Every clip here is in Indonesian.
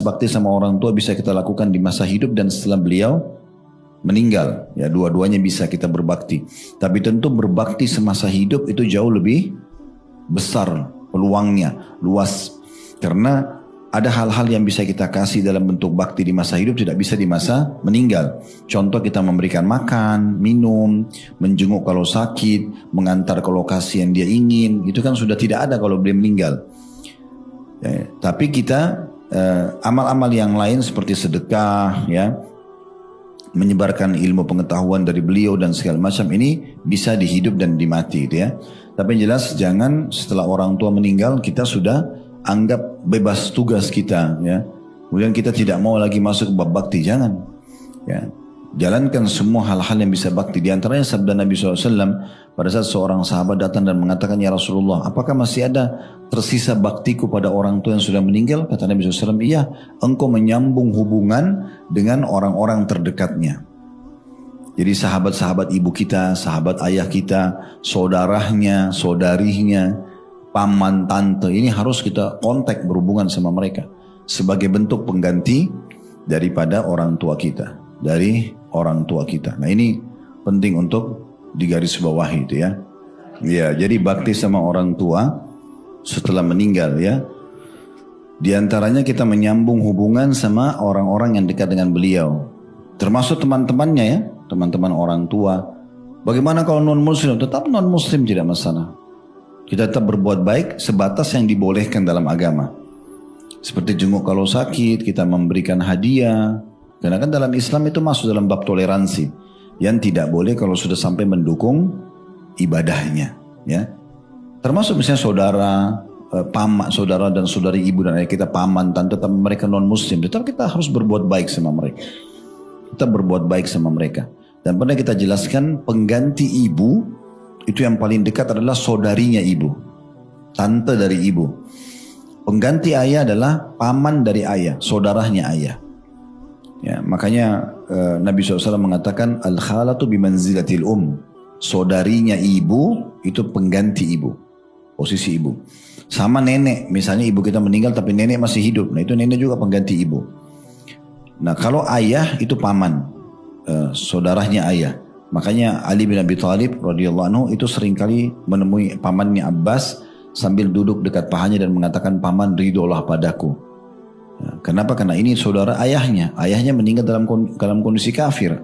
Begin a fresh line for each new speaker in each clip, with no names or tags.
Bakti sama orang tua bisa kita lakukan di masa hidup dan setelah beliau meninggal. Ya, dua-duanya bisa kita berbakti. Tapi tentu berbakti semasa hidup itu jauh lebih besar peluangnya, luas. Karena ada hal-hal yang bisa kita kasih dalam bentuk bakti di masa hidup tidak bisa di masa meninggal. Contoh kita memberikan makan, minum, menjenguk kalau sakit, mengantar ke lokasi yang dia ingin. Itu kan sudah tidak ada kalau dia meninggal. Ya, tapi kita amal-amal yang lain seperti sedekah, ya, menyebarkan ilmu pengetahuan dari beliau dan segala macam ini bisa dihidup dan dimati, gitu ya. Tapi yang jelas jangan setelah orang tua meninggal kita sudah anggap bebas tugas kita, ya. Kemudian kita tidak mau lagi masuk ke bab bakti, jangan. Ya. Jalankan semua hal-hal yang bisa bakti. Di antaranya sabda Nabi SAW pada saat seorang sahabat datang dan mengatakan, ya Rasulullah, apakah masih ada tersisa baktiku pada orang tua yang sudah meninggal? Kata Nabi SAW, iya, engkau menyambung hubungan dengan orang-orang terdekatnya. Jadi sahabat-sahabat ibu kita, sahabat ayah kita, saudaranya, saudarinya, paman, tante, ini harus kita kontak berhubungan sama mereka. Sebagai bentuk pengganti daripada orang tua kita. Dari orang tua kita. Nah ini penting untuk digarisbawahi itu ya. Ya, jadi bakti sama orang tua setelah meninggal ya. Di antaranya kita menyambung hubungan sama orang-orang yang dekat dengan beliau. Termasuk teman-temannya ya, teman-teman orang tua. Bagaimana kalau non-muslim? Tetap non-muslim tidak masalah. Kita tetap berbuat baik sebatas yang dibolehkan dalam agama. Seperti jenguk kalau sakit, kita memberikan hadiah. Karena kan dalam Islam itu masuk dalam bab toleransi. Yang tidak boleh kalau sudah sampai mendukung ibadahnya. Ya. Termasuk misalnya saudara, paman, saudara dan saudari ibu dan ayah kita, paman, tante, tapi mereka non-muslim. Tetapi kita harus berbuat baik sama mereka. Kita berbuat baik sama mereka. Dan pernah kita jelaskan pengganti ibu, itu yang paling dekat adalah saudarinya ibu. Tante dari ibu. Pengganti ayah adalah paman dari ayah, saudaranya ayah. Ya, makanya Nabi SAW mengatakan al-khalatu bimanzilatil saudarinya ibu itu pengganti ibu, posisi ibu. Sama nenek, misalnya ibu kita meninggal tapi nenek masih hidup, nah itu nenek juga pengganti ibu. Nah kalau ayah itu paman, saudaranya ayah. Makanya Ali bin Abi Thalib radhiyallahu anhu itu seringkali menemui pamannya Abbas sambil duduk dekat pahanya dan mengatakan, paman ridholah padaku. Kenapa? Karena ini saudara ayahnya. Ayahnya meninggal dalam kondisi kafir,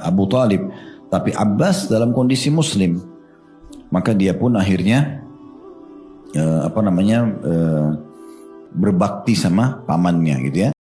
Abu Talib. Tapi Abbas dalam kondisi muslim. Maka dia pun akhirnya berbakti sama pamannya gitu ya.